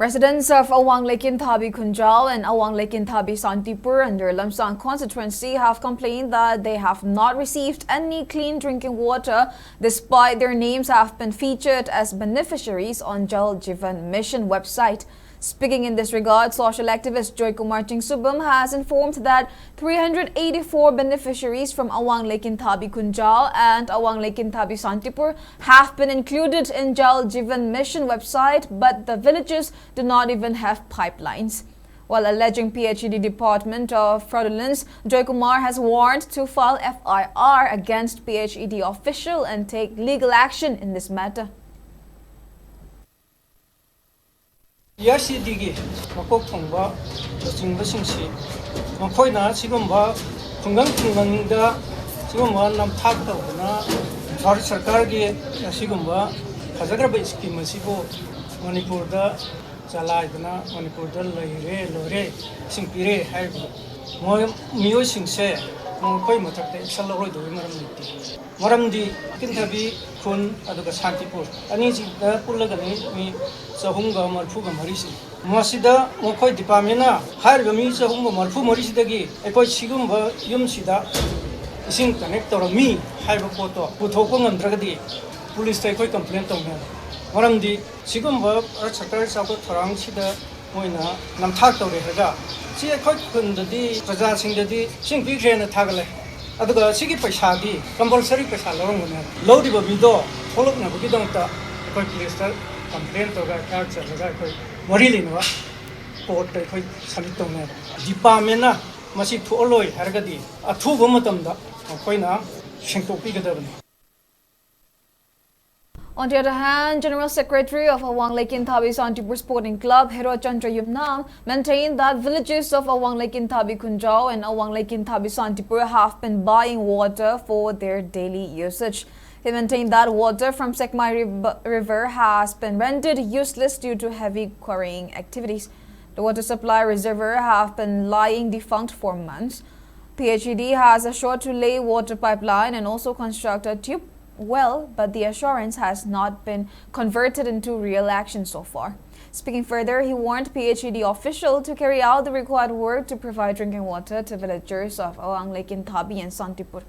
Residents of Awang Lake Thabi Kunjal and Awang Lake Thabi Santipur under Lamsang constituency have complained that they have not received any clean drinking water despite their names have been featured as beneficiaries on Jeevan mission website. Speaking in this regard, social activist Joykumar Subam has informed that 384 beneficiaries from Awang Lake Thabi Kunjal and Awang Lake Thabi Santipur have been included in Jeevan mission website, but the villages do not even have pipelines. While alleging PhD Department of Fraudulence, Joykumar has warned to file FIR against PhD official and take legal action in this matter. PhD기 막곡 통과 진거 신시 거기나 지금 뭐 건강da 지금 뭐 남탁하거나 Bharat सरकार की असिगुम्बा फजग्रब scheme असिबो मणिपुरदा चलाइदना मणिपुरदा लैरे लोरे सिंपिरे हाइबो मियो सिंसे मोखोय मथकते action लरोय दोय मरमदी किंथबी खुन अदुगा शांतिपुर अनिजिदा पुल्लगनि मी चहुंगा मरफुगा मरिसि मसिदा मोखोय डिपार्टमेंटना हाइरबा मी चहुंगा मरफु मरिसिदगी एकोय सिगुम्बा युमसिदा इसिंग connect तौरमी हाइबा पोतो पुथोको ngमद्रगदी police तै कोई complaint तौने मरमदी सिगुम्बा सरकार साको थरांग सिदा मोइना नमथाक तौरे हगा सि खोय खुंददी प्रजा सिंगददी सिंग बिग्रेना थागले अदुगा सिगी पैसादी कंपलसरी पैसा लरंगने लौदिबा बिदो थोलकना बगिदंता कोई पुलिस ता कंप्लेंट तौगा कार चलगा कोई मरि लिनवा कोर्ट तै कोई समिट तौने डिपार्टमेंटना मसी थोलोय हरगदी अथुबा मतमदा On the other hand, General Secretary of Awang Lake Thabi Santipur Sporting Club, Hero Chandra Yumnang, maintained that villages of Awang Lake Thabi Kunjal and Awang Lake Thabi Santipur have been buying water for their daily usage. He maintained that water from Sekmai River has been rendered useless due to heavy quarrying activities. The water supply reservoir have been lying defunct for months. PhD has assured to lay water pipeline and also construct a tube well, but the assurance has not been converted into real action so far. Speaking further, he warned PhD official to carry out the required work to provide drinking water to villagers of Awang Lake Thabi and Santipur.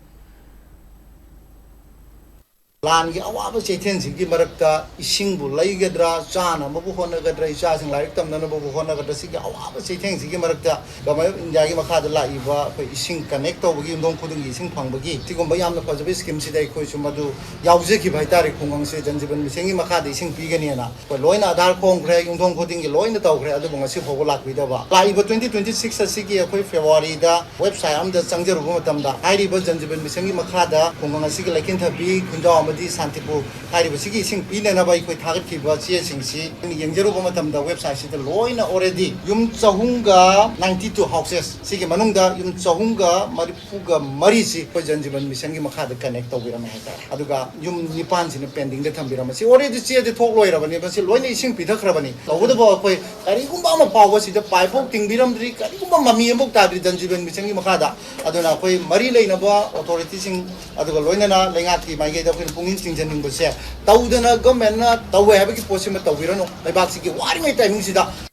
Lan gi awaba cheithen sigi marakta isingbu laigadra chana mabu honagadra isasing laik tamna na mabu honagadra sigi awaba cheithen sigi marakta gamay india gi makha da laiba khoi ising connect tawgi ndong khudung ising phangbagi tigomba yamna fajabe scheme sidai khoi sumadu yauje ki bhai tari khungang se janjiban misengi makha da ising pigani na ko loina adhar khong khre yungthong khuding gi loina taw khre adu bangasi phogo lakbi da ba laiba 2026 asigi khoi February da website am da changjaru matamda hairi ba janjiban misengi makha da khungang asigi laikin thabi kunjaw Santipur, Haribasiki, Sing Pina, Nabai, Tarki, Singsi, and Yangerumatam, the website, the Loina already, Yum Sahunga, 92 houses, Sigi Manunga, Yum Sahunga, Maripuga, Marisi, Pajanjiban, Misangi Makada connect over Mahata, Aduga, Yum Nipans in the pending the Tambiramasi, already see the talk lawyer, but never see Loina Sing Peter Krabani. Over the ball, Karikumbama powers is the pipe, Ting Biram, Karikuma Mamiamuk, Janjiban, Misangi Makada, Aduna, Marile Naba, authorities in Adugaloina, Langati, my gate of Pungin Janin was here. Taudana, Gomena, Tawe, have a possible Tawirano, my backsy, what my timing is that.